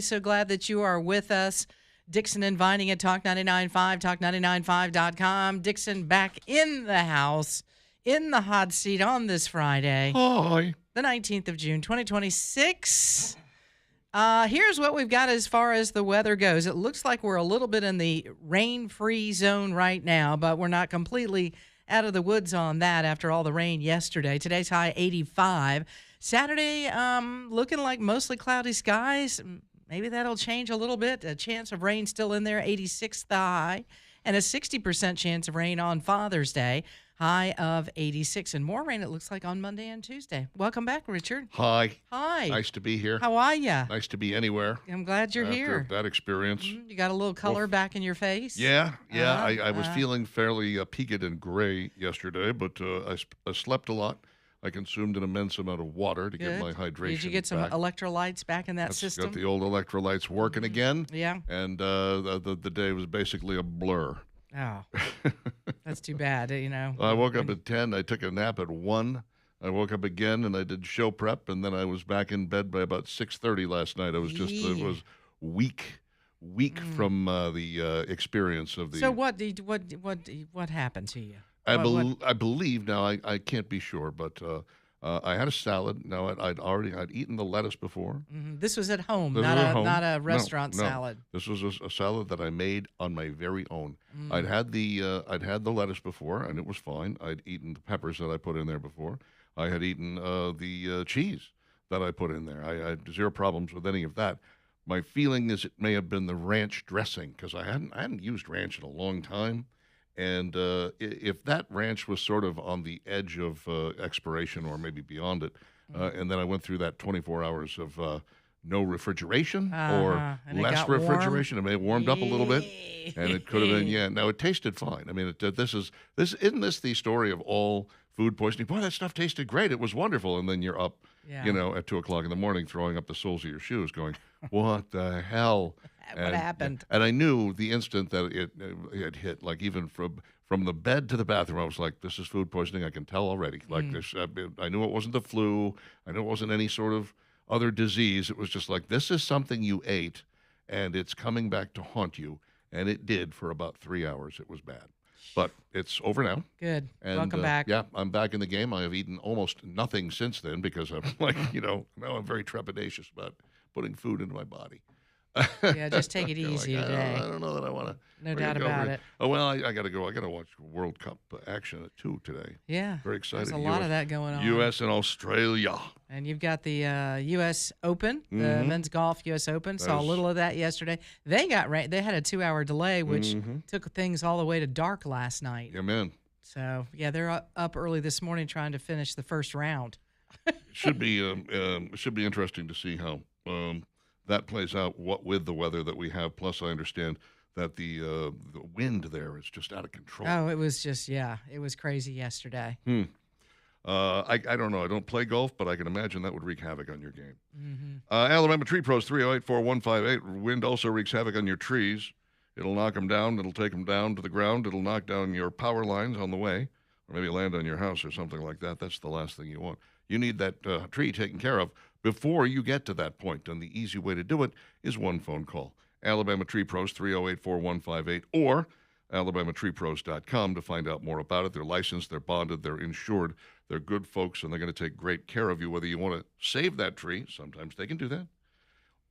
So glad that you are with us. Dixon and Vining at Talk 99.5, talk995.com. Dixon back in the house, in the hot seat on this Friday, Hi. the 19th of June, 2026. Here's what we've got as far as the weather goes. It looks like we're a little bit in the rain-free zone right now, but we're not completely out of the woods on that after all the rain yesterday. Today's high 85. Saturday, looking like mostly cloudy skies. Maybe that'll change a little bit. A chance of rain still in there, 86 the high, and a 60% chance of rain on Father's Day, high of 86. And more rain, it looks like, on Monday and Tuesday. Welcome back, Richard. Hi. Hi. Nice to be here. How are you? Nice to be anywhere. I'm glad you're after here. that experience. You got a little color back in your face? Yeah. I was feeling fairly peaked and gray yesterday, but I slept a lot. I consumed an immense amount of water to get my hydration. Did you get some back. electrolytes back in that system? Got the old electrolytes working again. Yeah. And the day was basically a blur. Oh, that's too bad, I woke up at 10. I took a nap at 1. I woke up again, and I did show prep, and then I was back in bed by about 6:30 last night. I was just it was weak from the experience of the. So what happened to you? I believe now. I can't be sure, but I had a salad. Now I'd eaten the lettuce before. Mm-hmm. This was at home, This not was a at home. not a restaurant No. salad. This was a salad that I made on my very own. I'd had the lettuce before, and it was fine. I'd eaten the peppers that I put in there before. I had eaten the cheese that I put in there. I had zero problems with any of that. My feeling is it may have been the ranch dressing because I hadn't used ranch in a long time. And if that ranch was sort of on the edge of expiration or maybe beyond it, and then I went through that 24 hours of no refrigeration or And it less got warm? refrigeration, it may have warmed up a little bit, and it could have been, yeah. Now, it tasted fine. I mean, isn't this the story of all food poisoning? Boy, that stuff tasted great. It was wonderful. And then you're up, at 2 o'clock in the morning throwing up the soles of your shoes going, what the hell? What happened? And I knew the instant that it had hit, like even from the bed to the bathroom, I was like, this is food poisoning. I can tell already. Like this, I knew it wasn't the flu. I knew it wasn't any sort of other disease. It was just like, this is something you ate, and it's coming back to haunt you. And it did for about 3 hours. It was bad. But it's over now. Good. And, Welcome back. Yeah, I'm back in the game. I have eaten almost nothing since then because I'm like, now I'm very trepidatious about putting food into my body. Yeah, just take it easy today. I don't know that I want to. No doubt about it. Oh, well, I got to go. I got to watch World Cup action at 2 today. Yeah. Very excited. There's a lot of that going on. U.S. and Australia. And you've got the U.S. Open, the men's golf U.S. Open. Saw a little of that yesterday. They got rain. They had a 2-hour delay, which took things all the way to dark last night. Yeah, man. So, yeah, they're up early this morning trying to finish the first round. Should be interesting to see how that plays out. What with the weather that we have. Plus, I understand that the wind there is just out of control. Oh, it was just it was crazy yesterday. I don't know. I don't play golf, but I can imagine that would wreak havoc on your game. Alabama Tree Pros, 308-4158. Wind also wreaks havoc on your trees. It'll knock them down. It'll take them down to the ground. It'll knock down your power lines on the way, or maybe land on your house or something like that. That's the last thing you want. You need that tree taken care of before you get to that point, and the easy way to do it is one phone call. Alabama Tree Pros, 308-4158, or alabamatreepros.com to find out more about it. They're licensed, they're bonded, they're insured, they're good folks, and they're going to take great care of you, whether you want to save that tree, sometimes they can do that,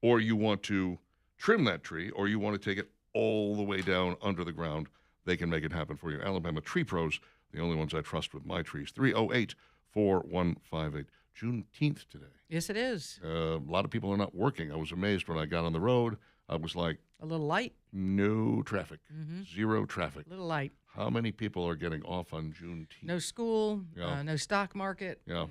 or you want to trim that tree, or you want to take it all the way down under the ground. They can make it happen for you. Alabama Tree Pros, the only ones I trust with my trees. 308-4158. Juneteenth today. Yes, it is. A lot of people are not working. I was amazed when I got on the road. I was like, a little light. No traffic. Zero traffic. A little light. How many people are getting off on Juneteenth? No school, no stock market, no,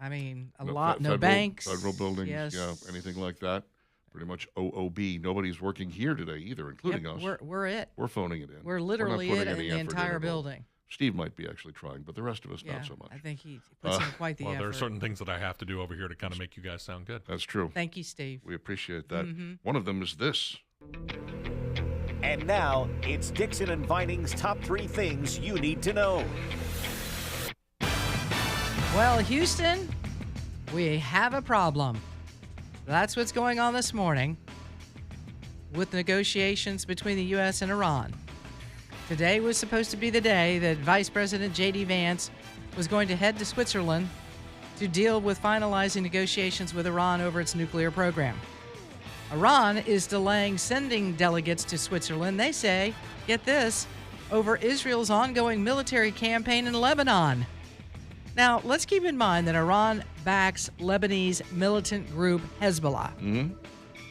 I mean, no federal, banks. Federal buildings, yes. Anything like that. Pretty much OOB. Nobody's working here today either, including us. We're it. We're phoning it in. We're literally not it putting in any the effort entire in at all. building. Steve might be actually trying, but the rest of us not so much. I think he puts in quite the effort. There are certain things that I have to do over here to kind of make you guys sound good. That's true. Thank you, Steve. We appreciate that. One of them is this. And now, it's Dixon and Vining's top 3 things you need to know. Well, Houston, we have a problem. That's what's going on this morning with negotiations between the U.S. and Iran. Today was supposed to be the day that Vice President J.D. Vance was going to head to Switzerland to deal with finalizing negotiations with Iran over its nuclear program. Iran is delaying sending delegates to Switzerland, they say, get this, over Israel's ongoing military campaign in Lebanon. Now, let's keep in mind that Iran backs Lebanese militant group Hezbollah. Mm-hmm.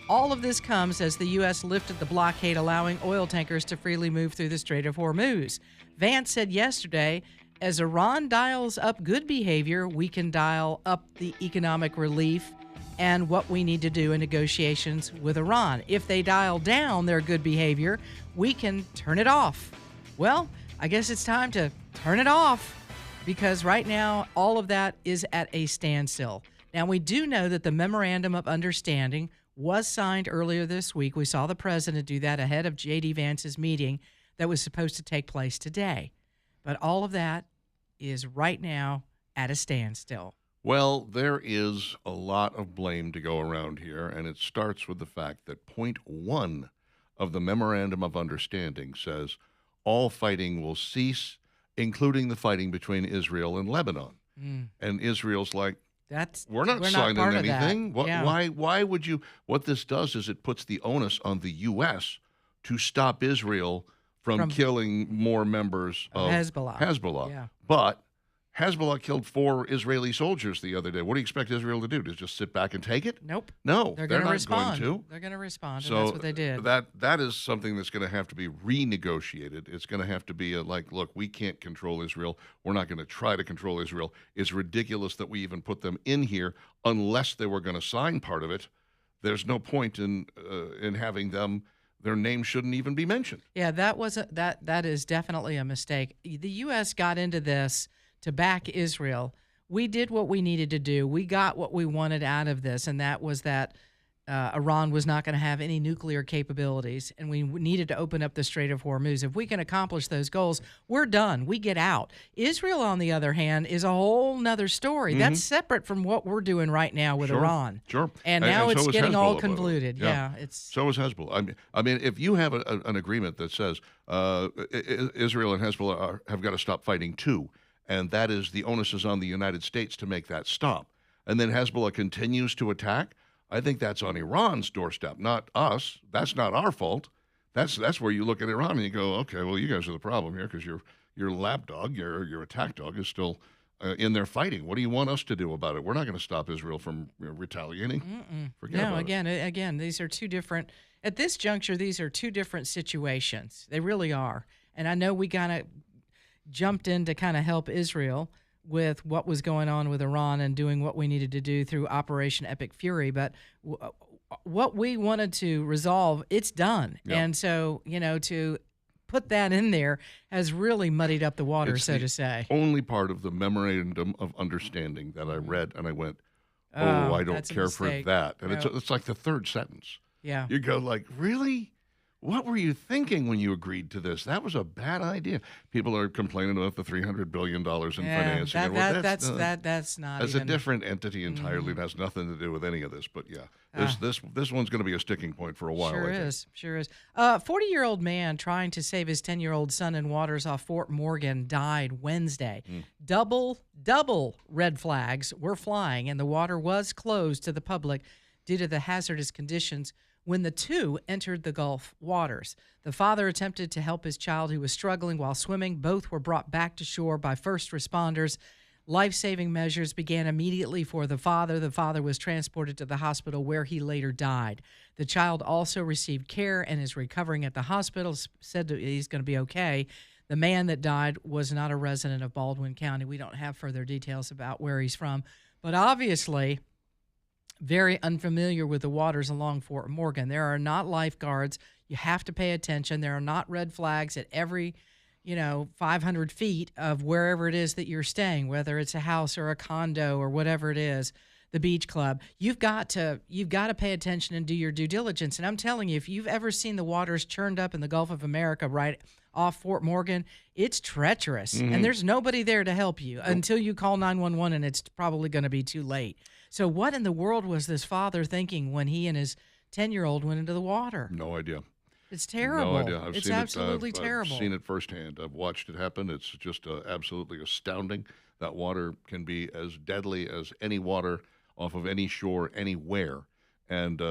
All of this comes as the U.S. lifted the blockade allowing oil tankers to freely move through the Strait of Hormuz. Vance said yesterday, as Iran dials up good behavior, we can dial up the economic relief and what we need to do in negotiations with Iran. If they dial down their good behavior, we can turn it off. Well, I guess it's time to turn it off, because right now all of that is at a standstill. Now, we do know that the Memorandum of Understanding was signed earlier this week. We saw the president do that ahead of J.D. Vance's meeting that was supposed to take place today. But all of that is right now at a standstill. Well, there is a lot of blame to go around here, and it starts with the fact that point 1 of the Memorandum of Understanding says all fighting will cease, including the fighting between Israel and Lebanon. And Israel's like, we're not signing part of anything. that. Yeah. Why would you? What this does is it puts the onus on the U.S. to stop Israel from killing more members of Hezbollah. Yeah. But Hezbollah killed 4 Israeli soldiers the other day. What do you expect Israel to do? To just sit back and take it? Nope. No, they're not respond. Going to. They're going to respond, So and that's what they did. That is something that's going to have to be renegotiated. It's going to have to be look, we can't control Israel. We're not going to try to control Israel. It's ridiculous that we even put them in here unless they were going to sign part of it. There's no point in having them. Their name shouldn't even be mentioned. Yeah, that is definitely a mistake. The U.S. got into this to back Israel. We did what we needed to do. We got what we wanted out of this, and that was that Iran was not going to have any nuclear capabilities, and we needed to open up the Strait of Hormuz. If we can accomplish those goals, we're done. We get out. Israel, on the other hand, is a whole nother story. Mm-hmm. That's separate from what we're doing right now with Iran. Sure. And now it's so getting all Hezbollah, convoluted. Yeah. So is Hezbollah. I mean, if you have an agreement that says Israel and Hezbollah have got to stop fighting too, and that is the onus is on the United States to make that stop, and then Hezbollah continues to attack, I think that's on Iran's doorstep, not us. That's not our fault. That's where you look at Iran and you go, okay, well, you guys are the problem here because your lapdog, your attack dog, is still in there fighting. What do you want us to do about it? We're not going to stop Israel from retaliating. Forget about it. Again, these are two different. At this juncture, these are two different situations. They really are. And I know we kind of jumped in to kind of help Israel with what was going on with Iran and doing what we needed to do through Operation Epic Fury. But what we wanted to resolve, it's done. Yep. And so, to put that in there has really muddied up the water, so to say. Only part of the Memorandum of Understanding that I read, and I went, I don't care for that. And it's like the third sentence. Yeah. You go like, really? What were you thinking when you agreed to this? That was a bad idea. People are complaining about the $300 billion in financing. That's not. That's a different entity entirely. It has nothing to do with any of this. But this one's going to be a sticking point for a while. Sure is. 40-year-old man trying to save his 10-year-old son in waters off Fort Morgan died Wednesday. Double red flags were flying, and the water was closed to the public due to the hazardous conditions when the two entered the Gulf waters. The father attempted to help his child who was struggling while swimming. Both were brought back to shore by first responders. Life-saving measures began immediately for the father. The father was transported to the hospital where he later died. The child also received care and is recovering at the hospital, said that he's going to be okay. The man that died was not a resident of Baldwin County. We don't have further details about where he's from, but obviously very unfamiliar with the waters along Fort Morgan. There are not lifeguards. You have to pay attention. There are not red flags at every, 500 feet of wherever it is that you're staying, whether it's a house or a condo or whatever it is. the beach club. You've got to pay attention and do your due diligence. And I'm telling you, if you've ever seen the waters churned up in the Gulf of America right off Fort Morgan, it's treacherous, and there's nobody there to help you until you call 911, and it's probably going to be too late. So what in the world was this father thinking when he and his 10-year-old went into the water? No idea. It's terrible. No idea. It's absolutely terrible. I've seen it firsthand. I've watched it happen. It's just absolutely astounding. That water can be as deadly as any water off of any shore anywhere, and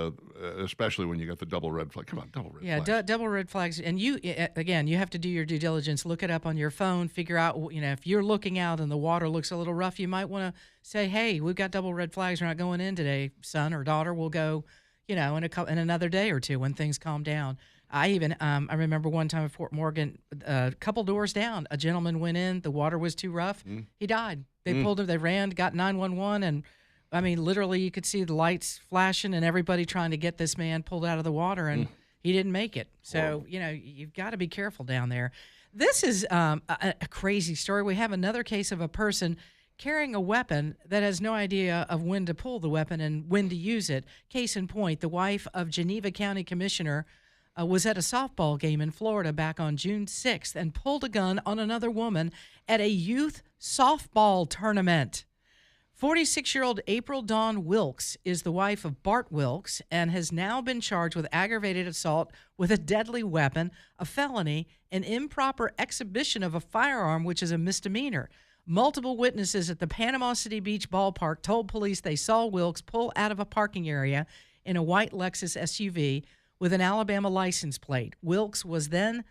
especially when you got the double red flag. Come on, double red flags. Yeah, double red flags. And you, again, you have to do your due diligence. Look it up on your phone. Figure out, if you're looking out and the water looks a little rough, you might want to say, hey, we've got double red flags. We're not going in today, son or daughter. We'll go, in another day or two when things calm down. I remember one time at Fort Morgan, a couple doors down, a gentleman went in. The water was too rough. He died. They pulled him. They ran, got 911, and I mean, literally, you could see the lights flashing and everybody trying to get this man pulled out of the water, and he didn't make it. So you've got to be careful down there. This is a crazy story. We have another case of a person carrying a weapon that has no idea of when to pull the weapon and when to use it. Case in point, the wife of Geneva County Commissioner was at a softball game in Florida back on June 6th and pulled a gun on another woman at a youth softball tournament. 46-year-old April Dawn Wilkes is the wife of Bart Wilkes and has now been charged with aggravated assault with a deadly weapon, a felony, and improper exhibition of a firearm, which is a misdemeanor. Multiple witnesses at the Panama City Beach ballpark told police they saw Wilkes pull out of a parking area in a white Lexus SUV with an Alabama license plate. Wilkes was then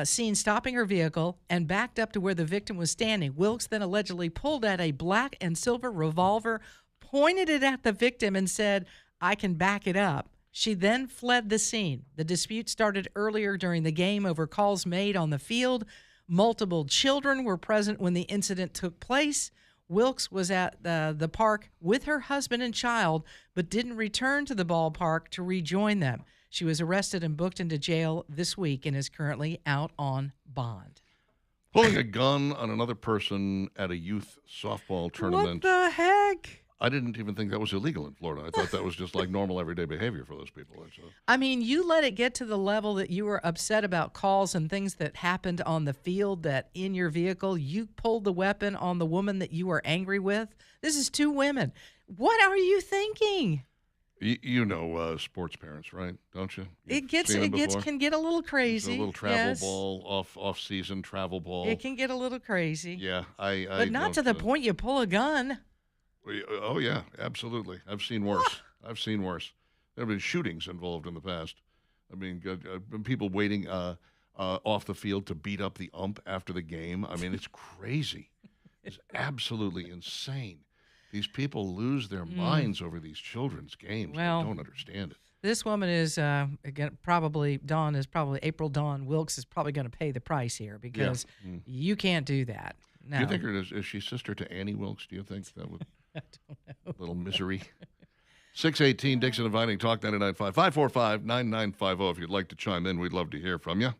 seen stopping her vehicle and backed up to where the victim was standing. Wilkes then allegedly pulled out a black and silver revolver, pointed it at the victim, and said, "I can back it up." She then fled the scene. The dispute started earlier during the game over calls made on the field. Multiple children were present when the incident took place. Wilkes was at the park with her husband and child, but didn't return to the ballpark to rejoin them. She was arrested and booked into jail this week and is currently out on bond. Pulling a gun on another person at a youth softball tournament. What the heck? I didn't even think that was illegal in Florida. I thought that was just like normal everyday behavior for those people. I mean, you let it get to the level that you were upset about calls and things that happened on the field, that in your vehicle you pulled the weapon on the woman that you were angry with. This is two women. What are you thinking? You know sports parents, right? Don't you? Can get a little crazy. It's a little travel ball, off season travel ball. It can get a little crazy. Yeah, but not to the point you pull a gun. Oh yeah, absolutely. I've seen worse. I've seen worse. There have been shootings involved in the past. I mean, people waiting off the field to beat up the ump after the game. I mean, it's crazy. It's absolutely insane. These people lose their minds over these children's games. Well, I don't understand it. This woman is, again, April Dawn Wilkes is probably going to pay the price here because you can't do that. No. Do you think is she sister to Annie Wilkes? Do you think that would I don't know. Little misery? 618 Dixon Inviting Talk 99.5 545-9950 if you'd like to chime in. We'd love to hear from you.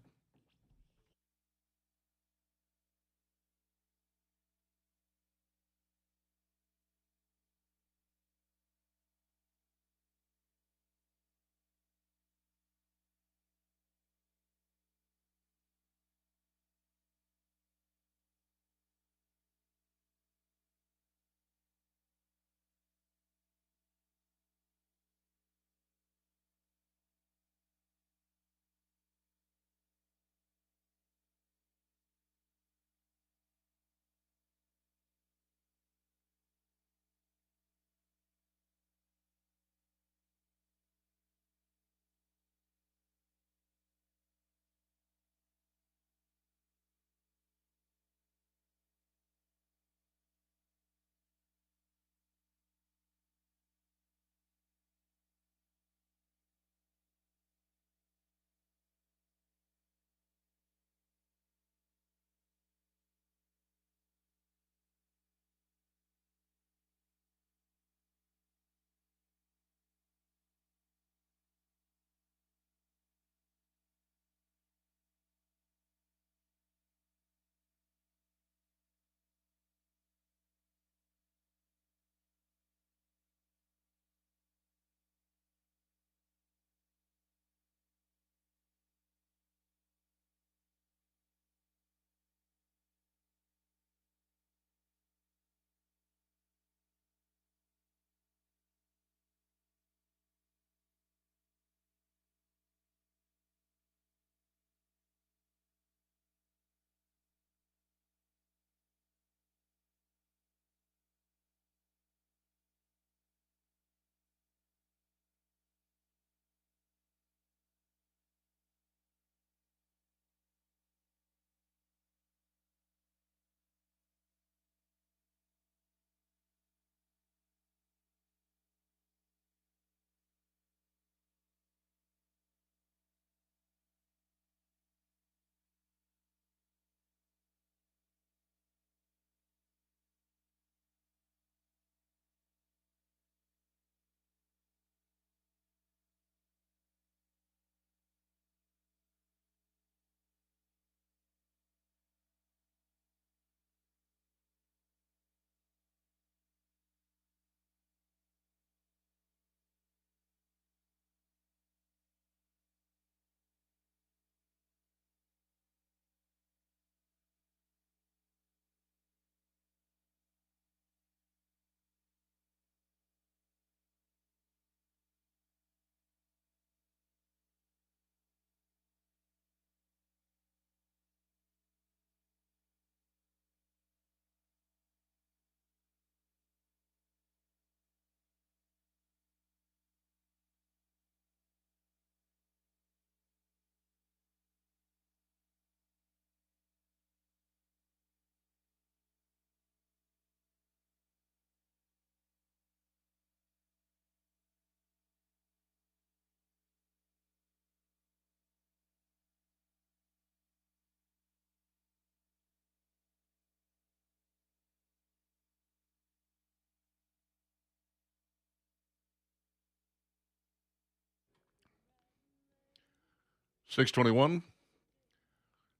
621.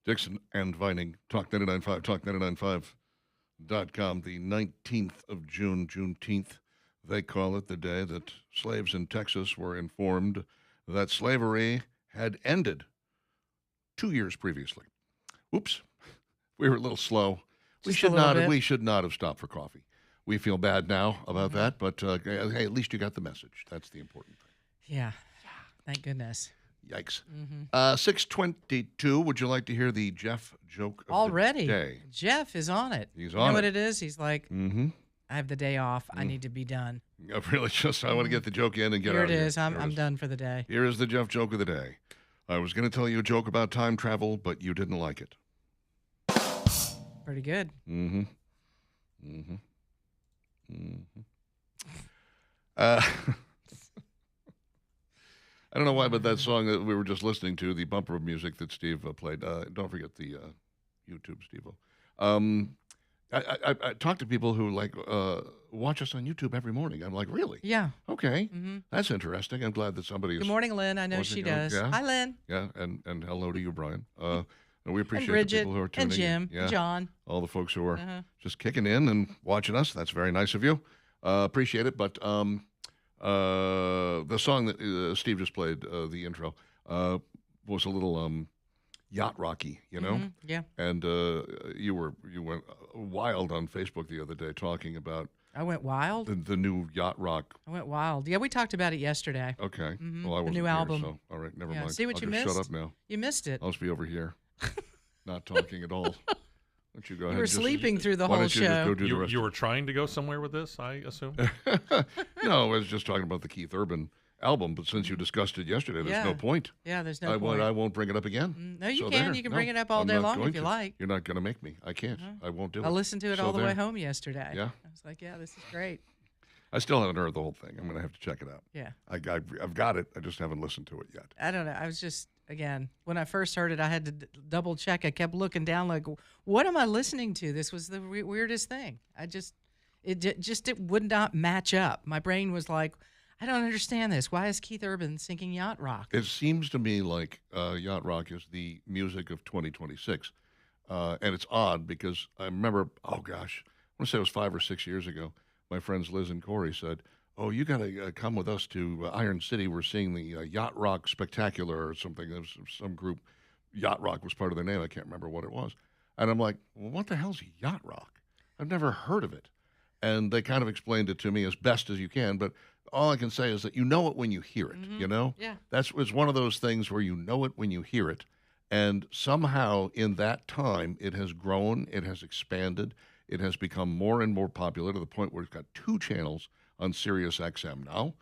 Dixon and Vining, Talk 99.5, talk995.com. The 19th of June, Juneteenth, they call it, the day that slaves in Texas were informed that slavery had ended 2 years previously. Oops, we were a little slow. We Just a should little not. bit. We should not have stopped for coffee. We feel bad now about that, but hey, at least you got the message. That's the important thing. Yeah. Thank goodness. Yikes. 622. Would you like to hear the Jeff joke of Already. the day? Jeff is on it. He's You on know what it. it is? He's like, Mm-hmm. I have the day off. I need to be done. Really, just I want to get the joke in and get Here out it of is. here. I'm Here it I'm is. done for the day. Here is the Jeff joke of the day. I was going to tell you a joke about time travel, but you didn't like it. Pretty good. Mm-hmm. Mm-hmm. Mm-hmm. I don't know why, but that song that we were just listening to, the bumper music that Steve played, don't forget the YouTube, Steve-O. I talk to people who watch us on YouTube every morning. I'm like, really? Yeah. Okay. hmm That's interesting. I'm glad that somebody is. Good morning, Lynn. I know watching she you. does. Yeah. Hi, Lynn. Yeah, and hello to you, Brian. And we appreciate And Bridget. the people who are tuning And Jim. in. Yeah, And John. all the folks who are Uh-huh. just kicking in and watching us. That's very nice of you. Appreciate it. But the song that Steve just played, the intro, was a little yacht rocky, you know. Mhm. Yeah. And you went wild on Facebook the other day talking about I went wild. the new yacht rock. I went wild. Yeah, we talked about it yesterday. Okay. Mhm. Well, I The wasn't new here, album. so all right, never Yeah, mind. see what I'll you just missed? shut up now. You missed it. I'll just be over here, not talking at all. Why don't you go You ahead? were and just- sleeping through the why whole don't you just show. go do the You, rest you were trying to go somewhere with this, I assume? No, I was just talking about the Keith Urban album, but since you discussed it yesterday, there's no Yeah. point. Yeah, there's no I point. won't bring it up again. No, you So can. there. You can No, bring it up all I'm day not long going if you to. like. You're not going to make me. I can't. I won't do it. I listened to it So all the way there. home yesterday. Yeah? I was like, yeah, this is great. I still haven't heard the whole thing. I'm going to have to check it out. Yeah. I've got it. I just haven't listened to it yet. I don't know. I was just, again, when I first heard it, I had to double check. I kept looking down like, what am I listening to? This was the weirdest thing. It would not match up. My brain was like, I don't understand this. Why is Keith Urban singing yacht rock? It seems to me like yacht rock is the music of 2026. And it's odd because I remember, oh gosh, I want to say it was 5 or 6 years ago, my friends Liz and Corey said, oh, you got to come with us to Iron City. We're seeing the Yacht Rock Spectacular or something. There was some group, Yacht Rock was part of their name. I can't remember what it was. And I'm like, well, what the hell's yacht rock? I've never heard of it. And they kind of explained it to me as best as you can, but all I can say is that you know it when you hear it, you know? Yeah. It's one of those things where you know it when you hear it. And somehow in that time, it has grown, it has expanded, it has become more and more popular to the point where it's got 2 channels on Sirius XM now,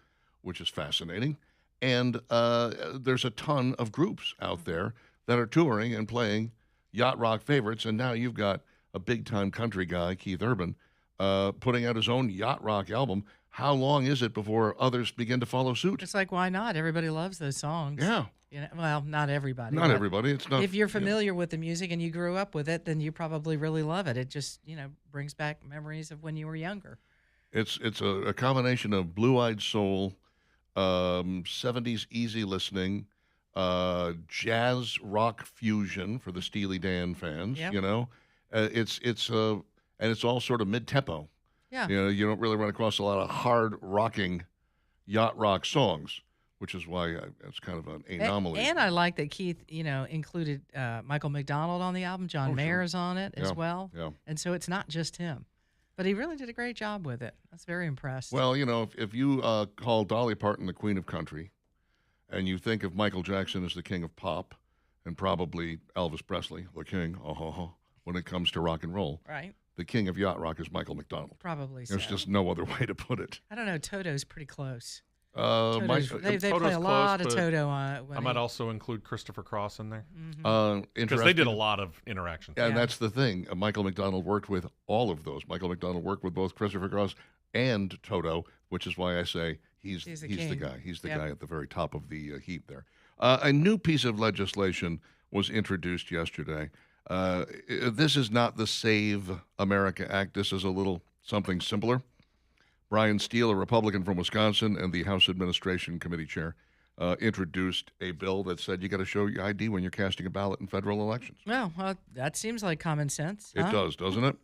which is fascinating. And there's a ton of groups out there that are touring and playing yacht rock favorites. And now you've got a big-time country guy, Keith Urban, putting out his own yacht rock album. How long is it before others begin to follow suit? It's like, why not? Everybody loves those songs. Yeah. You know, well, not everybody. Not but everybody. It's not. If you're familiar with the music and you grew up with it, then you probably really love it. It just, brings back memories of when you were younger. It's a combination of blue-eyed soul, 70s easy listening, jazz rock fusion for the Steely Dan fans. Yep. You know, and it's all sort of mid-tempo. Yeah. You know, you don't really run across a lot of hard rocking yacht rock songs, which is why it's kind of an anomaly. And I like that Keith, included Michael McDonald on the album. John Mayer is on it as well. Yeah. And so it's not just him. But he really did a great job with it. I was very impressed. Well, if you call Dolly Parton the queen of country, and you think of Michael Jackson as the king of pop, and probably Elvis Presley, the king, when it comes to rock and roll, right? the king of yacht rock is Michael McDonald. Probably so. There's just no other way to put it. I don't know. Toto's pretty close. Mike, They Toto's play a lot close, of but Toto on it. I might also include Christopher Cross in there Mm-hmm. because they did a lot of interactions. And Yeah. that's the thing. Michael McDonald worked with all of those. Michael McDonald worked with both Christopher Cross and Toto, which is why I say he's He's the the king. guy. He's the Yep. guy at the very top of the heap there. A new piece of legislation was introduced yesterday. This is not the Save America Act. This is a little something simpler. Brian Steele, a Republican from Wisconsin and the House Administration Committee chair, introduced a bill that said you got to show your ID when you're casting a ballot in federal elections. Well, that seems like common sense. It does, doesn't it?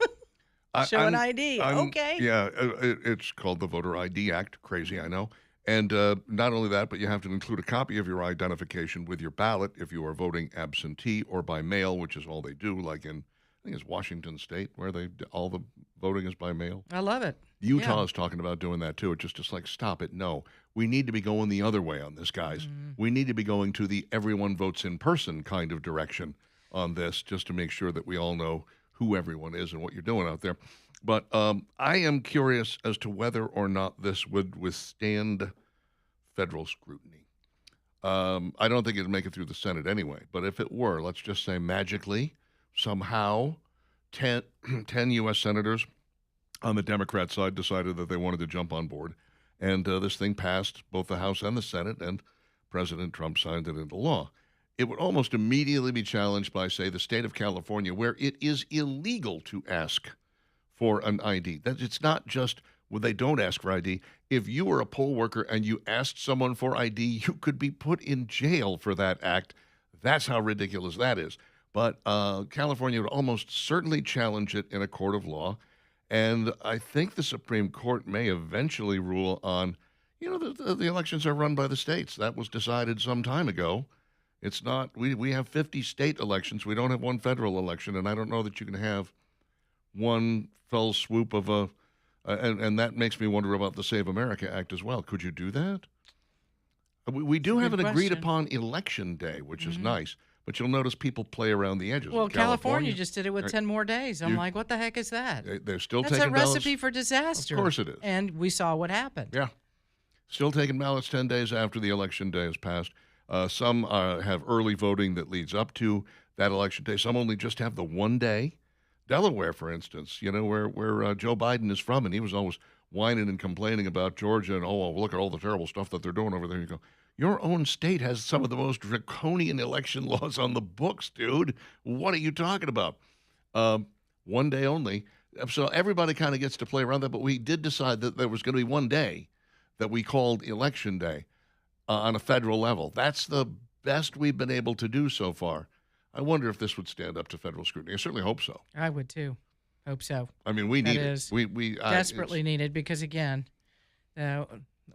Show an ID. Okay. Yeah, it's called the Voter ID Act. Crazy, I know. And not only that, but you have to include a copy of your identification with your ballot if you are voting absentee or by mail, which is all they do, like in, I think it's Washington State, where all the voting is by mail. I love it. Utah is talking about doing that, too. It's just like, stop it. No. We need to be going the other way on this, guys. We need to be going to the everyone votes in person kind of direction on this, just to make sure that we all know who everyone is and what you're doing out there. But I am curious as to whether or not this would withstand federal scrutiny. I don't think it'd make it through the Senate anyway. But if it were, let's just say magically, somehow, 10 U.S. senators on the Democrat side decided that they wanted to jump on board. And this thing passed both the House and the Senate, and President Trump signed it into law. It would almost immediately be challenged by, say, the state of California, where it is illegal to ask for an ID. That it's not just when they don't ask for ID. If you were a poll worker and you asked someone for ID, you could be put in jail for that act. That's how ridiculous that is. But California would almost certainly challenge it in a court of law. And I think the Supreme Court may eventually rule on, the elections are run by the states. That was decided some time ago. It's not, we have 50 state elections. We don't have one federal election, and I don't know that you can have one fell swoop of and that makes me wonder about the Save America Act as well. Could you do that? We do have an agreed upon election day, which is nice, but you'll notice people play around the edges. Well, California just did it with 10 more days. I'm like, what the heck is that? They're still That's taking a recipe ballots. for disaster. Of course it is. And we saw what happened. Yeah. Still taking ballots 10 days after the election day has passed. Some have early voting that leads up to that election day. Some only just have the one day. Delaware, for instance, where Joe Biden is from, and he was always whining and complaining about Georgia and, look at all the terrible stuff that they're doing over there. You go, your own state has some of the most draconian election laws on the books, dude. What are you talking about? One day only. So everybody kind of gets to play around that, but we did decide that there was going to be one day that we called Election Day on a federal level. That's the best we've been able to do so far. I wonder if this would stand up to federal scrutiny. I certainly hope so. I would too. Hope so. I mean, we need it. We desperately need it because, again,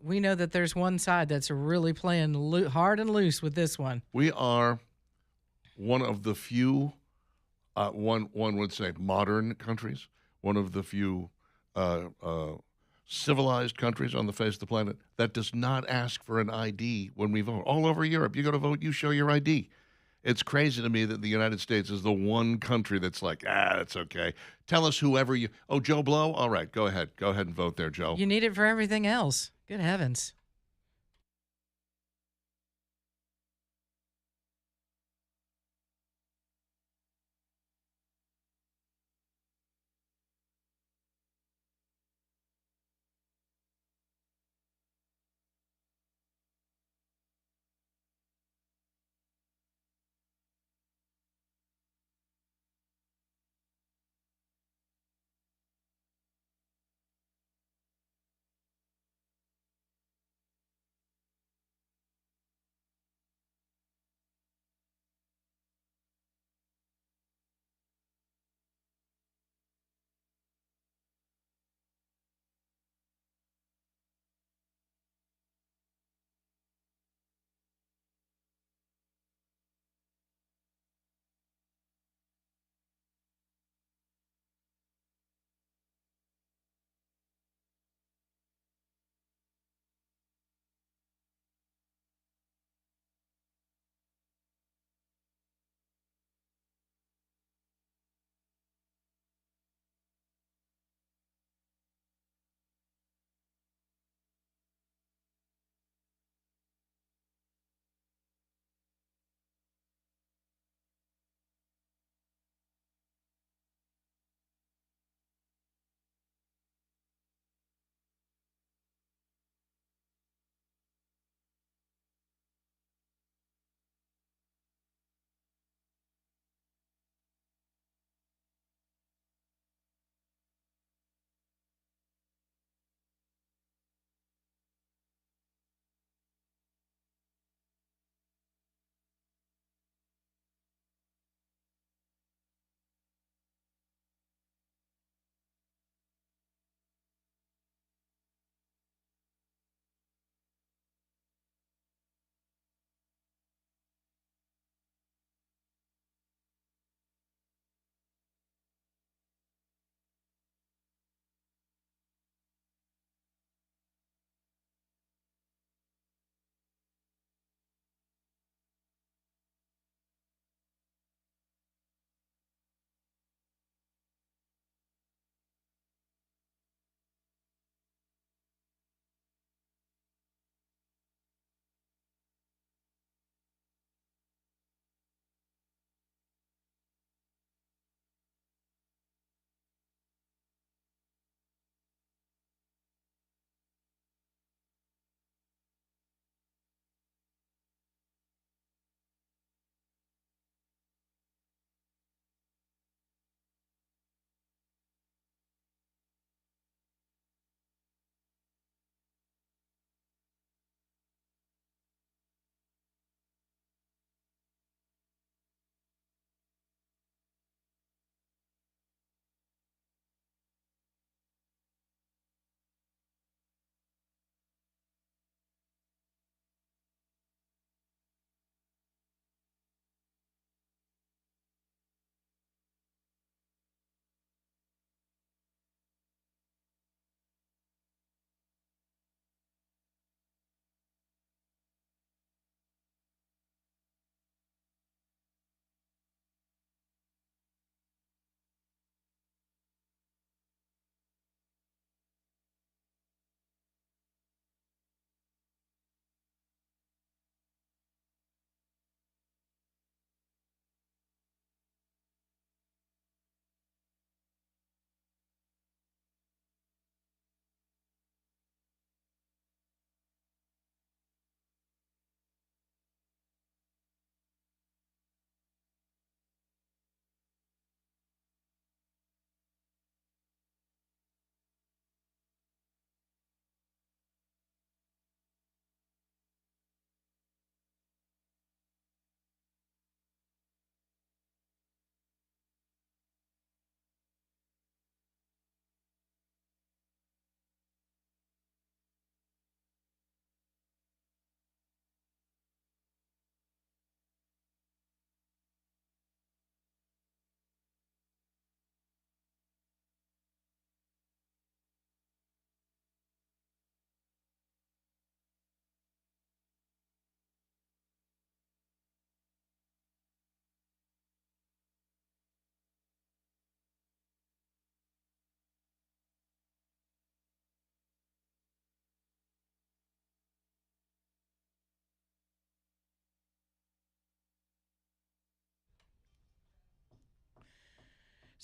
we know that there's one side that's really playing hard and loose with this one. We are one of the few, one would say, modern countries, one of the few civilized countries on the face of the planet that does not ask for an ID when we vote. All over Europe, you go to vote, you show your ID. It's crazy to me that the United States is the one country that's like, it's okay. Tell us whoever you, Joe Blow? All right, go ahead. Go ahead and vote there, Joe. You need it for everything else. Good heavens.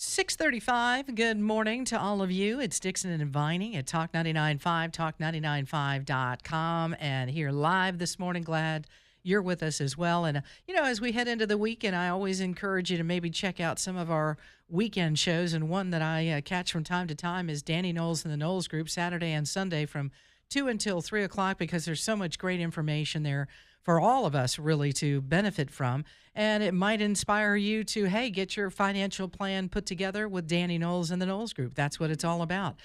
6:35. Good morning to all of you. It's Dixon and Vining at Talk 99.5, talk995.com, and here live this morning. Glad you're with us as well. And, as we head into the weekend, I always encourage you to maybe check out some of our weekend shows. And one that I catch from time to time is Danny Knowles and the Knowles Group, Saturday and Sunday from 2 until 3 o'clock, because there's so much great information there for all of us really to benefit from. And it might inspire you to, hey, get your financial plan put together with Danny Knowles and the Knowles Group. That's what it's all about.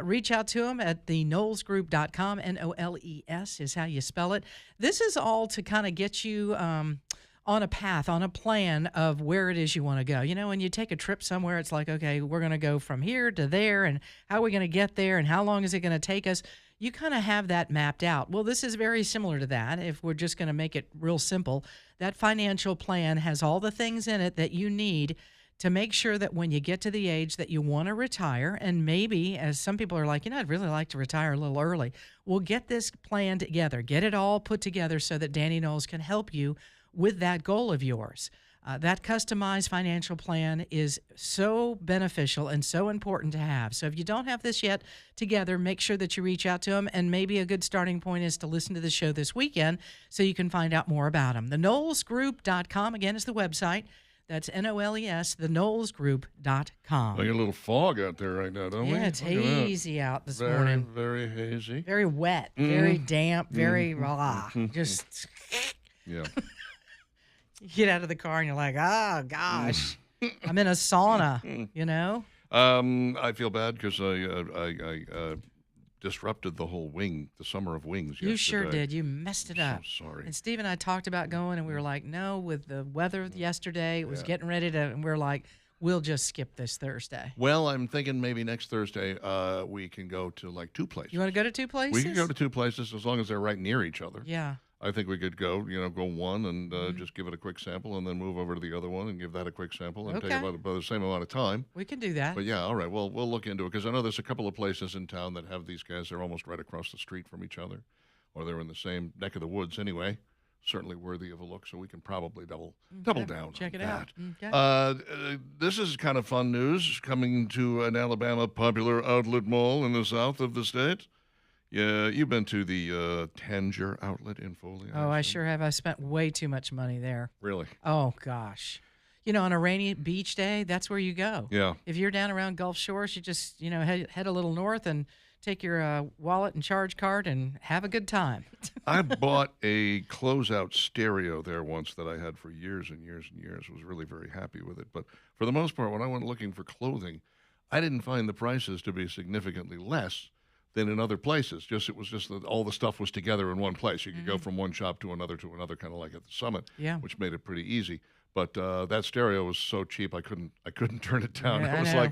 Reach out to them at theknowlesgroup.com. Knowles is how you spell it. This is all to kind of get you on a path, on a plan of where it is you want to go. When you take a trip somewhere, it's like, okay, we're going to go from here to there, and how are we going to get there, and how long is it going to take us? You kind of have that mapped out. Well, this is very similar to that. If we're just going to make it real simple, that financial plan has all the things in it that you need to make sure that when you get to the age that you want to retire, and maybe, as some people are like, I'd really like to retire a little early, we'll get this plan together, get it all put together so that Danny Knowles can help you with that goal of yours. That customized financial plan is so beneficial and so important to have. So if you don't have this yet together, make sure that you reach out to them. And maybe a good starting point is to listen to the show this weekend so you can find out more about them. TheKnowlesGroup.com, again, is the website. That's Knowles, TheKnowlesGroup.com. We got a little fog out there right now, don't we? Yeah, it's Look at that. hazy out this morning. Very hazy. Very wet, very damp, very raw. Just Yeah. you get out of the car and you're like, oh, gosh, I'm in a sauna, I feel bad because I disrupted the whole the summer of wings yesterday. You sure did. You messed it up. So sorry. And Steve and I talked about going, and we were like, no, with the weather yesterday, it was getting ready to, and we are like, we'll just skip this Thursday. Well, I'm thinking maybe next Thursday we can go to like 2 places. You want to go to 2 places? We can go to 2 places as long as they're right near each other. Yeah. I think we could go one and just give it a quick sample, and then move over to the other one and give that a quick sample, and take about the same amount of time. We can do that. But yeah, all right. Well, we'll look into it, because I know there's a couple of places in town that have these guys. They're almost right across the street from each other, or they're in the same neck of the woods anyway. Certainly worthy of a look, so we can probably double down. Check on it out. that. Okay. This is kind of fun news coming to an Alabama popular outlet mall in the south of the state. Yeah, you've been to the Tanger outlet in Foley. Oh, I sure have. I spent way too much money there. Really? Oh, gosh. On a rainy beach day, that's where you go. Yeah. If you're down around Gulf Shores, you just, head a little north and take your wallet and charge card and have a good time. I bought a closeout stereo there once that I had for years and years and years. Was really very happy with it. But for the most part, when I went looking for clothing, I didn't find the prices to be significantly less than in other places. It was just that all the stuff was together in one place. You could go from one shop to another, kind of like at the Summit, which made it pretty easy. But that stereo was so cheap, I couldn't turn it down. Yeah, I was like,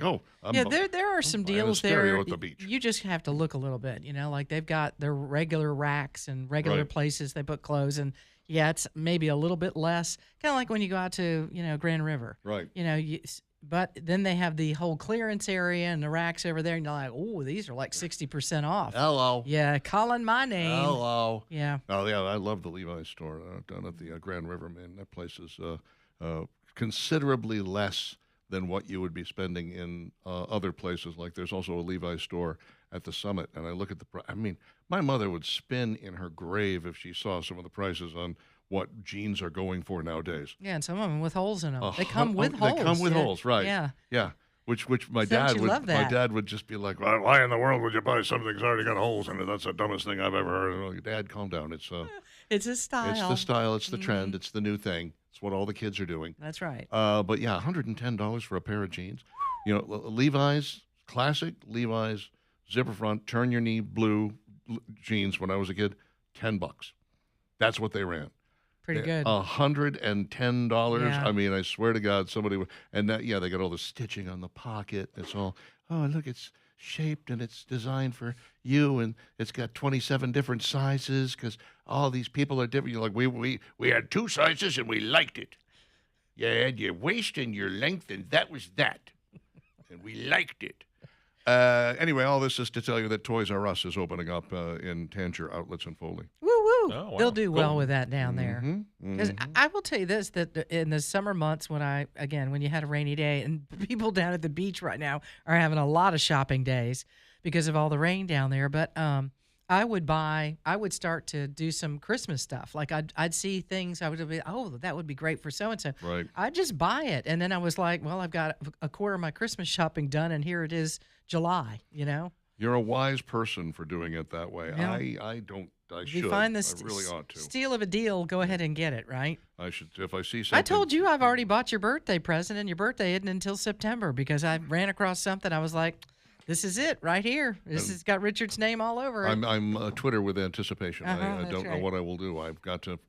there are some deals stereo there. at the beach. You just have to look a little bit, like they've got their regular racks and regular places they put clothes, and it's maybe a little bit less. Kind of like when you go out to Grand River, right? But then they have the whole clearance area and the racks over there, and you're like, oh, these are like 60% off. Hello. Yeah, calling my name. Hello. Yeah. Oh, yeah, I love the Levi's store down at the Grand River, man. That place is considerably less than what you would be spending in other places. Like there's also a Levi's store at the Summit, and I look at my mother would spin in her grave if she saw some of the prices on what jeans are going for nowadays. Yeah, and some of them with holes in them. They come with holes. They come with holes, right? Yeah. Yeah. Which my dad would love that. My dad would just be like, why in the world would you buy something that's already got holes in it? That's the dumbest thing I've ever heard. I'm like, Dad, calm down. It's a style. It's the style. It's the trend. It's the new thing. It's what all the kids are doing. That's right. But yeah, $110 for a pair of jeans. Levi's, classic Levi's, zipper front, turn your knee blue jeans when I was a kid, $10. That's what they ran. Pretty good. $110. Yeah. I mean, I swear to God, somebody would. And that, they got all the stitching on the pocket. It's all, look, it's shaped and it's designed for you, and it's got 27 different sizes because all these people are different. You're like, we had 2 sizes and we liked it. You had your waist and your length, and that was that, and we liked it. Anyway, all this is to tell you that Toys R Us is opening up in Tanger outlets in Foley. Woo woo! wow. they'll do well Cool. with that down there. Mm-hmm. Because I will tell you this, that in the summer months when you had a rainy day, and people down at the beach right now are having a lot of shopping days because of all the rain down there. But I would start to do some Christmas stuff. Like I'd see things, I would be, oh, that would be great for so-and-so. Right. I'd just buy it. And then I was like, well, I've got a quarter of my Christmas shopping done, and here it is July, You're a wise person for doing it that way. Yeah. I don't. I If should. you find I this really ought to. steal of a deal, go ahead and get it, right? I should. If I see something. I told you I've already bought your birthday present, and your birthday isn't until September because I ran across something. I was like, this is it right here. This has got Richard's name all over it. I'm Twitter with anticipation. I that's don't know right. what I will do. I've got to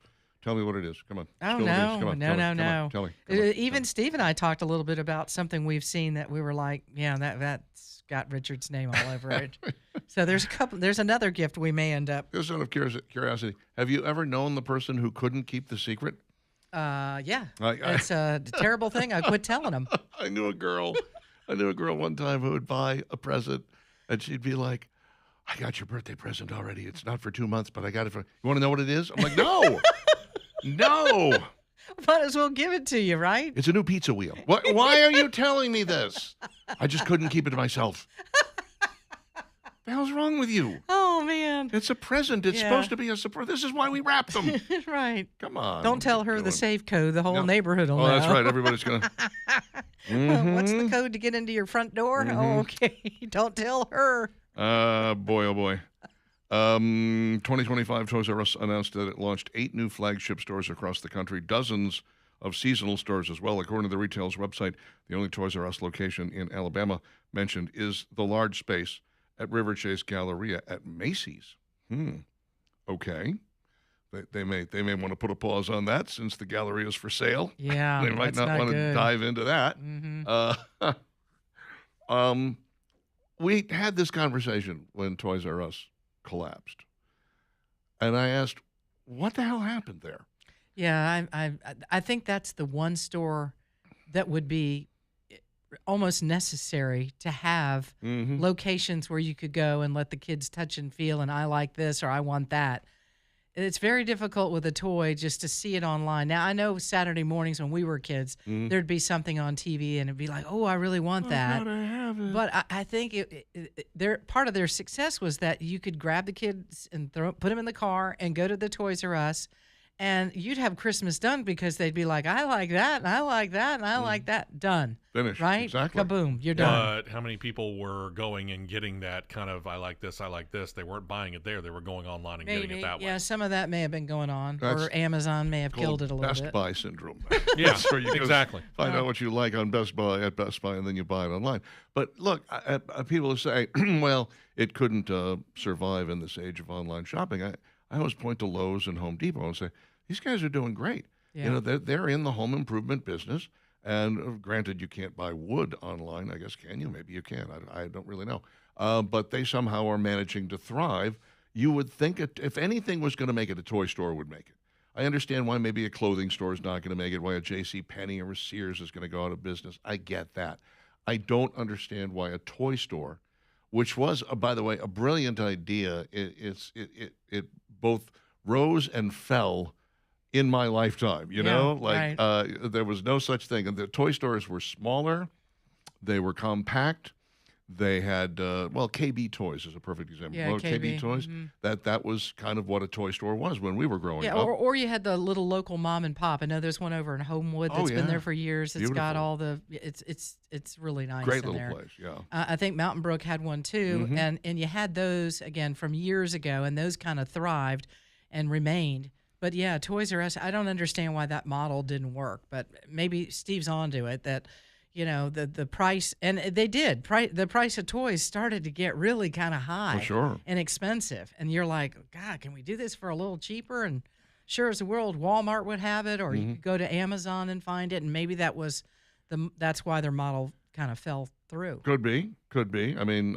tell me what it is. Come on. Oh, Spill the beans. no. Come on. No, tell no, me. Come no. on. Tell me. Come on. Even Steve and I talked a little bit about something we've seen that we were like, yeah, that's got Richard's name all over it. So there's another gift we may end up. Just out of curiosity, have you ever known the person who couldn't keep the secret? Yeah. I- It's a terrible thing. I quit telling them. I knew a girl one time who would buy a present, and she'd be like, "I got your birthday present already. It's not for 2 months, but I got it for. You want to know what it is?" I'm like, "No, no, Might as well give it to you, right? it's a new pizza wheel. Why are you telling me this? I just couldn't keep it to myself. The hell's wrong with you? Oh, man. It's a present. It's Yeah. supposed to be a surprise. This is why we wrap them. Right. Come on. Don't what tell are you her the doing? safe code. The whole No. neighborhood will Oh, know. that's right. Everybody's gonna. What's the code to get into your front door? Oh, okay. Don't tell her. Boy, oh boy. 2025 Toys R Us announced that it launched 8 new flagship stores across the country, dozens of seasonal stores as well. According to the retailer's website, the only Toys R Us location in Alabama mentioned is the large space at River Chase Galleria at Macy's. Okay. They may want to put a pause on that since the gallery is for sale. Yeah, They might that's not want to good. dive into that. We had this conversation when Toys R Us collapsed, and I asked, "What the hell happened there?" Yeah, I think that's the one store that would be almost necessary to have locations where you could go and let the kids touch and feel, and I like this or I want that. It's very difficult with a toy just to see it online. Now, I know Saturday mornings when we were kids, there'd be something on TV and it'd be like, oh, I really want that. Gotta have it. But I think part of their success was that you could grab the kids and put them in the car and go to the Toys R Us, and you'd have Christmas done because they'd be like, I like that, and I like that, and I like that. Done. Finished. Right? Exactly. Kaboom. You're done. But how many people were going and getting that kind of I like this, I like this? They weren't buying it there. They were going online and getting it that way. Yeah, some of that may have been going on, That's or Amazon may have killed it a little Best bit. Buy syndrome. Yeah, That's where you go exactly. Find out what you like on Best Buy at Best Buy, and then you buy it online. But look, people say, well, it couldn't survive in this age of online shopping. I always point to Lowe's and Home Depot and say, these guys are doing great. Yeah. You know, they're in the home improvement business. And granted, you can't buy wood online. I guess, can you? Maybe you can. I don't really know. But they somehow are managing to thrive. You would think if anything was going to make it, a toy store would make it. I understand why maybe a clothing store is not going to make it, why a J.C. Penney or a Sears is going to go out of business. I get that. I don't understand why a toy store, which was, by the way, a brilliant idea, it both rose and fell in my lifetime, you know? Like, there was no such thing. And the toy stores were smaller. They were compact. They had, KB Toys is a perfect example. Yeah, KB KB, Toys, that was kind of what a toy store was when we were growing Yeah, up. or you had the little local mom and pop. I know there's one over in Homewood that's been there for years. It's got Beautiful. all the it's really nice. Great in little there. place, yeah. I think Mountain Brook had one too, and you had those again from years ago, and those kind of thrived and remained. But yeah, Toys R Us, I don't understand why that model didn't work, but maybe Steve's onto it that, you know, the price, and they did, the price of toys started to get really kind of high sure. and expensive. And you're like, God, can we do this for a little cheaper? And sure as the world, Walmart would have it, or you could go to Amazon and find it. And maybe that's why their model kind of fell through. Could be. I mean,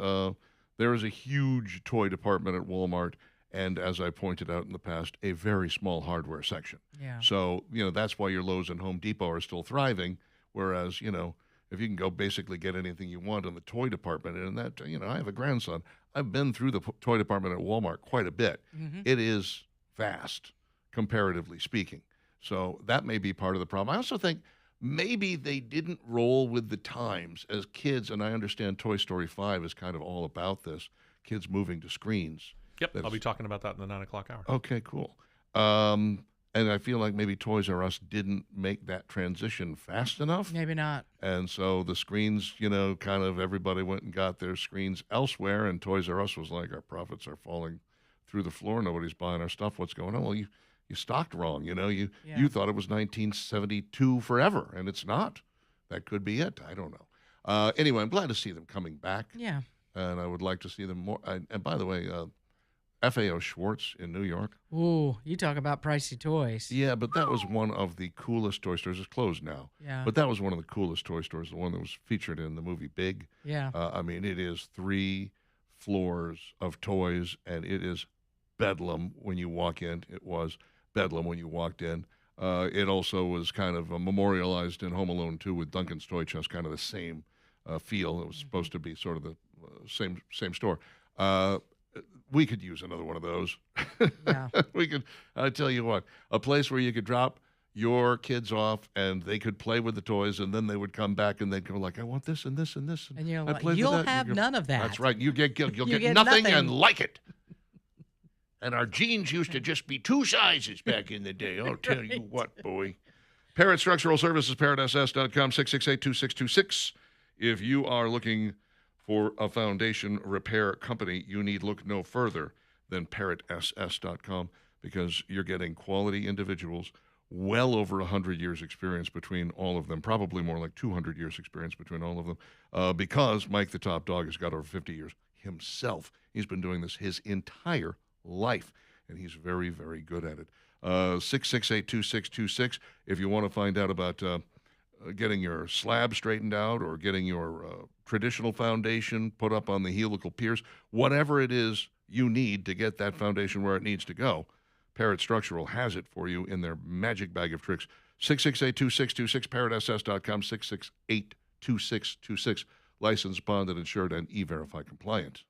there is a huge toy department at Walmart, and as I pointed out in the past, a very small hardware section. Yeah. So, you know, that's why your Lowe's and Home Depot are still thriving, whereas, you know, if you can go basically get anything you want in the toy department, and that, you know, I have a grandson. I've been through the toy department at Walmart quite a bit. It is fast, comparatively speaking. So that may be part of the problem. I also think maybe they didn't roll with the times as kids, and I understand Toy Story 5 is kind of all about this, kids moving to screens. Yep, I'll be talking about that in the 9 o'clock hour. Okay, cool. And I feel like maybe Toys R Us didn't make that transition fast enough. Maybe not. And so the screens, kind of everybody went and got their screens elsewhere, and Toys R Us was like, our profits are falling through the floor. Nobody's buying our stuff. What's going on? Well, you stocked wrong. You thought it was 1972 forever, and it's not. That could be it. I don't know. Anyway, I'm glad to see them coming back. Yeah. And I would like to see them more. And by the way, FAO Schwartz in New York. Ooh, you talk about pricey toys. Yeah, but that was one of the coolest toy stores. It's closed now. Yeah. But that was one of the coolest toy stores, the one that was featured in the movie Big. Yeah. I mean, it is 3 floors of toys, and it is bedlam when you walk in. It was bedlam when you walked in. It also was kind of memorialized in Home Alone 2 with Duncan's Toy Chest, kind of the same feel. It was supposed to be sort of the same store. We could use another one of those. Yeah. We could, I tell you what, a place where you could drop your kids off and they could play with the toys, and then they would come back and they'd go like, I want this and this and this. And you're I like, played with you'll that. have none of that. That's right. You'll get get nothing nothing. and like it. And our jeans used to just be 2 sizes back in the day. I'll tell you what, boy. Parrot Structural Services, parrotss.com, 668-2626. If you are looking for a foundation repair company, you need look no further than parrotss.com, because you're getting quality individuals, well over 100 years experience between all of them, probably more like 200 years experience between all of them, because Mike the Top Dog has got over 50 years himself. He's been doing this his entire life, and he's very, very good at it. 668-2626 if you want to find out about getting your slab straightened out or getting your traditional foundation put up on the helical piers, whatever it is you need to get that foundation where it needs to go, Parrot Structural has it for you in their magic bag of tricks. 668-2626, parrotss.com, 668-2626, licensed, bonded, insured, and E-Verify compliant.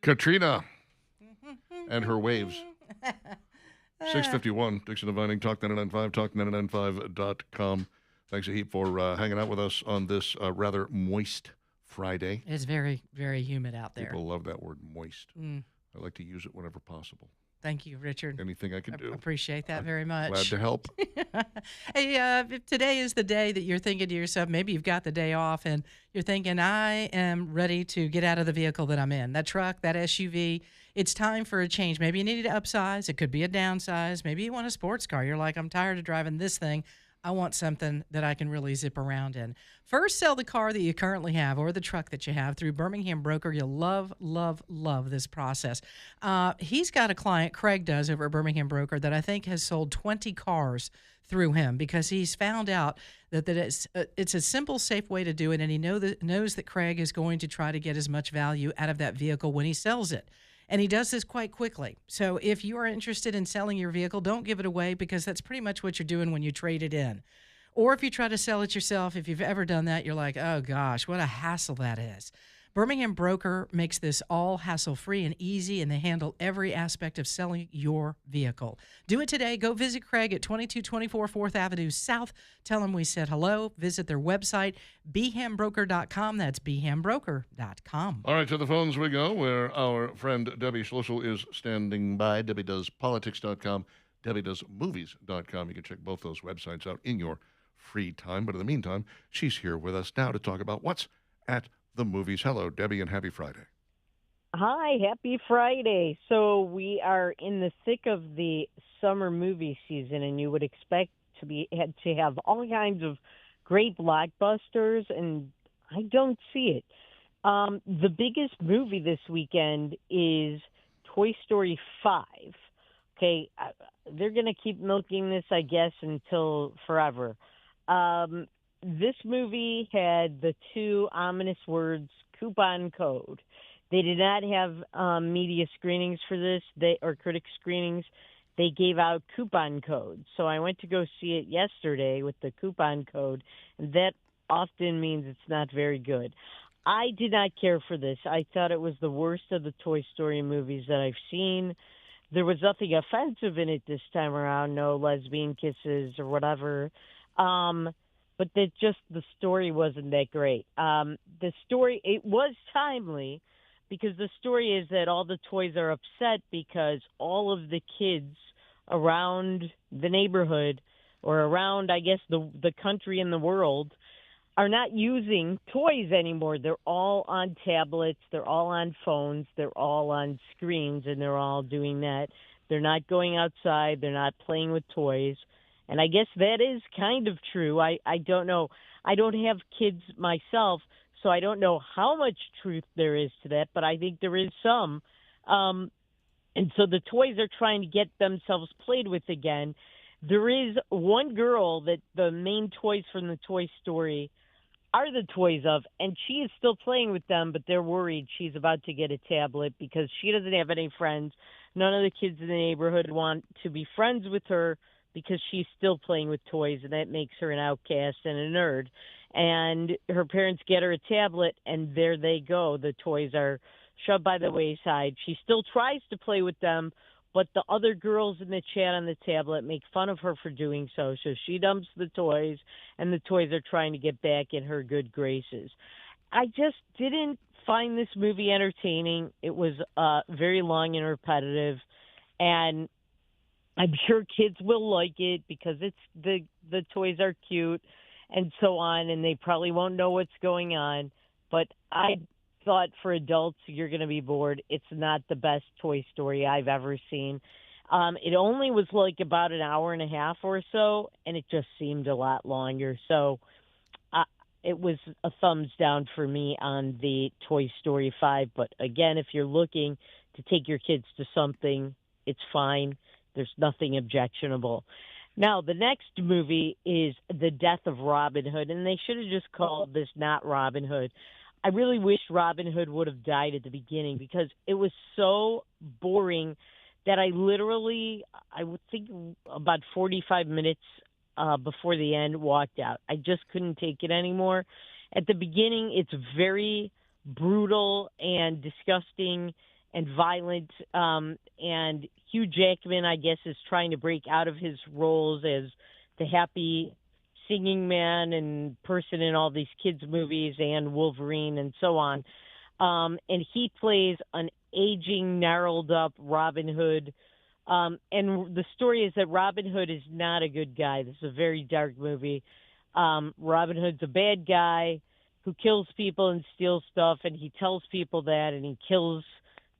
Katrina and her waves. 6:51, Dixon and Vining, Talk 99.5, talk995.com. Thanks a heap for hanging out with us on this rather moist Friday. It's very, very humid out there. People love that word, moist. I like to use it whenever possible. Thank you, Richard. Anything I can do. Appreciate that very much. Glad to help. Hey, if today is the day that you're thinking to yourself, maybe you've got the day off and you're thinking, I am ready to get out of the vehicle that I'm in, that truck, that SUV. It's time for a change. Maybe you need to upsize. It could be a downsize. Maybe you want a sports car. You're like, I'm tired of driving this thing. I want something that I can really zip around in. First, sell the car that you currently have or the truck that you have through Birmingham Broker. You'll love, love, love this process. He's got a client, Craig does, over at Birmingham Broker that I think has sold 20 cars through him because he's found out that it's a simple, safe way to do it, and he knows that Craig is going to try to get as much value out of that vehicle when he sells it. And he does this quite quickly. So if you are interested in selling your vehicle, don't give it away because that's pretty much what you're doing when you trade it in. Or if you try to sell it yourself, if you've ever done that, you're like, oh gosh, what a hassle that is. Birmingham Broker makes this all hassle-free and easy, and they handle every aspect of selling your vehicle. Do it today. Go visit Craig at 2224 4th Avenue South. Tell him we said hello. Visit their website, behambroker.com. That's behambroker.com. All right, to the phones we go, where our friend Debbie Schlussel is standing by. DebbieDoesPolitics.com, DebbieDoesMovies.com. You can check both those websites out in your free time. But in the meantime, she's here with us now to talk about what's at the movies. Hello, Debbie, and happy Friday. Hi, happy Friday. So we are in the thick of the summer movie season, and you would expect to have all kinds of great blockbusters, and I don't see it. The biggest movie this weekend is Toy Story 5. Okay, they're going to keep milking this, I guess, until forever. This movie had the two ominous words, coupon code. They did not have media screenings for this, or critic screenings. They gave out coupon codes. So I went to go see it yesterday with the coupon code, and that often means it's not very good. I did not care for this. I thought it was the worst of the Toy Story movies that I've seen. There was nothing offensive in it this time around, no lesbian kisses or whatever. But the story wasn't that great. The story, it was timely because the story is that all the toys are upset because all of the kids around the neighborhood or around, I guess, the country and the world are not using toys anymore. They're all on tablets. They're all on phones. They're all on screens, and they're all doing that. They're not going outside. They're not playing with toys. And I guess that is kind of true. I don't know. I don't have kids myself, so I don't know how much truth there is to that, but I think there is some. And so the toys are trying to get themselves played with again. There is one girl that the main toys from the Toy Story are the toys of, and she is still playing with them, but they're worried she's about to get a tablet because she doesn't have any friends. None of the kids in the neighborhood want to be friends with her because she's still playing with toys, and that makes her an outcast and a nerd. And her parents get her a tablet, and there they go. The toys are shoved by the wayside. She still tries to play with them, but the other girls in the chat on the tablet make fun of her for doing so. So she dumps the toys, and the toys are trying to get back in her good graces. I just didn't find this movie entertaining. It was very long and repetitive, and I'm sure kids will like it because it's the toys are cute and so on, and they probably won't know what's going on. But I thought for adults, you're going to be bored. It's not the best Toy Story I've ever seen. It only was like about an hour and a half or so, and it just seemed a lot longer. So it was a thumbs down for me on the Toy Story 5. But again, if you're looking to take your kids to something, it's fine. There's nothing objectionable. Now, the next movie is The Death of Robin Hood, and they should have just called this not Robin Hood. I really wish Robin Hood would have died at the beginning because it was so boring that I would think about 45 minutes before the end, walked out. I just couldn't take it anymore. At the beginning, it's very brutal and disgusting and violent. And Hugh Jackman, I guess, is trying to break out of his roles as the happy singing man and person in all these kids' movies and Wolverine and so on. And he plays an aging, gnarled up Robin Hood. And the story is that Robin Hood is not a good guy. This is a very dark movie. Robin Hood's a bad guy who kills people and steals stuff, and he tells people that, and he kills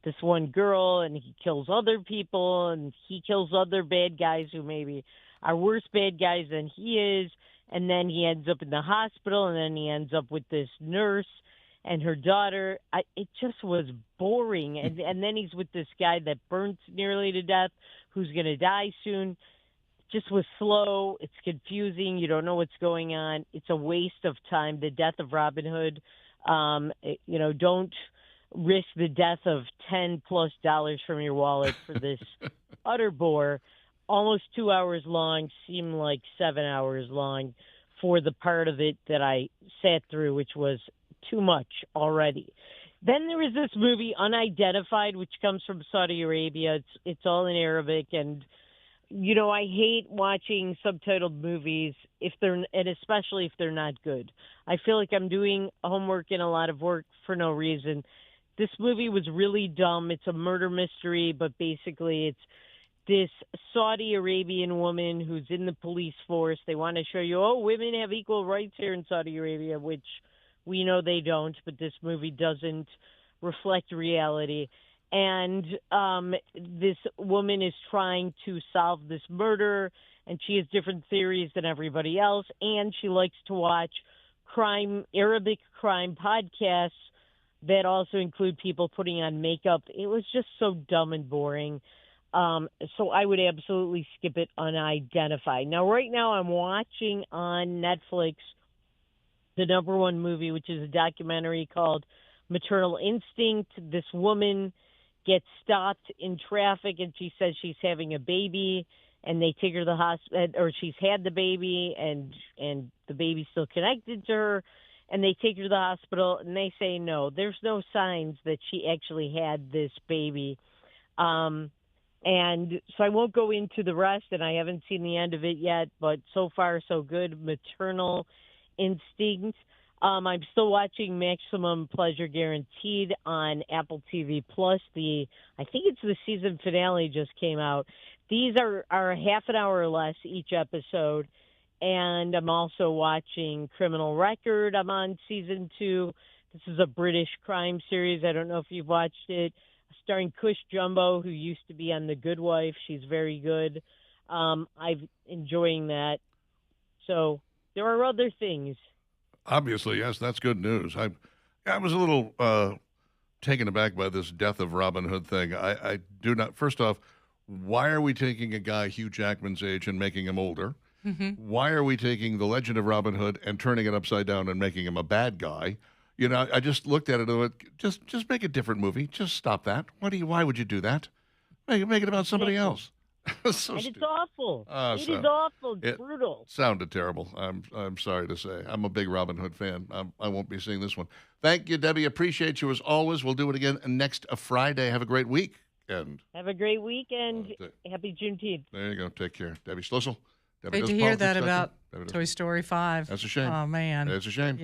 this one girl, and he kills other people, and he kills other bad guys who maybe are worse bad guys than he is, and then he ends up in the hospital, and then he ends up with this nurse and her daughter. It just was boring, and then he's with this guy that burns nearly to death, who's going to die soon. Just was slow. It's confusing. You don't know what's going on. It's a waste of time. The death of Robin Hood. Don't risk the death of $10+ from your wallet for this utter bore. Almost 2 hours long, seemed like 7 hours long for the part of it that I sat through, which was too much already. Then there was this movie Unidentified, which comes from Saudi Arabia. It's all in Arabic, and I hate watching subtitled movies and especially if they're not good. I feel like I'm doing homework and a lot of work for no reason. This movie was really dumb. It's a murder mystery, but basically it's this Saudi Arabian woman who's in the police force. They want to show you, women have equal rights here in Saudi Arabia, which we know they don't, but this movie doesn't reflect reality. And this woman is trying to solve this murder, and she has different theories than everybody else, and she likes to watch Arabic crime podcasts that also include people putting on makeup. It was just so dumb and boring. So I would absolutely skip it Unidentified. Now, right now I'm watching on Netflix the number one movie, which is a documentary called Maternal Instinct. This woman gets stopped in traffic, and she says she's having a baby, and they take her to the hospital, or she's had the baby, and the baby's still connected to her, and they take her to the hospital, and they say no, there's no signs that she actually had this baby. And so I won't go into the rest, and I haven't seen the end of it yet, but so far so good. Maternal Instinct. I'm still watching Maximum Pleasure Guaranteed on Apple TV Plus. I think it's the season finale just came out. These are half an hour or less each episode. And I'm also watching Criminal Record. I'm on season 2. This is a British crime series. I don't know if you've watched it. Starring Cush Jumbo, who used to be on The Good Wife. She's very good. I'm enjoying that. So there are other things. Obviously, yes, that's good news. I was a little taken aback by this death of Robin Hood thing. I do not. First off, why are we taking a guy Hugh Jackman's age and making him older? Mm-hmm. Why are we taking the Legend of Robin Hood and turning it upside down and making him a bad guy? I just looked at it and went, just make a different movie. Just stop that. Why would you do that? Make it about somebody else. So and it's awful. It is awful. It's brutal. Sounded terrible. I'm sorry to say. I'm a big Robin Hood fan. I won't be seeing this one. Thank you, Debbie. Appreciate you as always. We'll do it again next Friday. Have a great week. Have a great weekend. Happy Juneteenth. There you go. Take care. Debbie Schlussel. Great to hear that about Toy Story 5. That's a shame. Oh, man. That's a shame.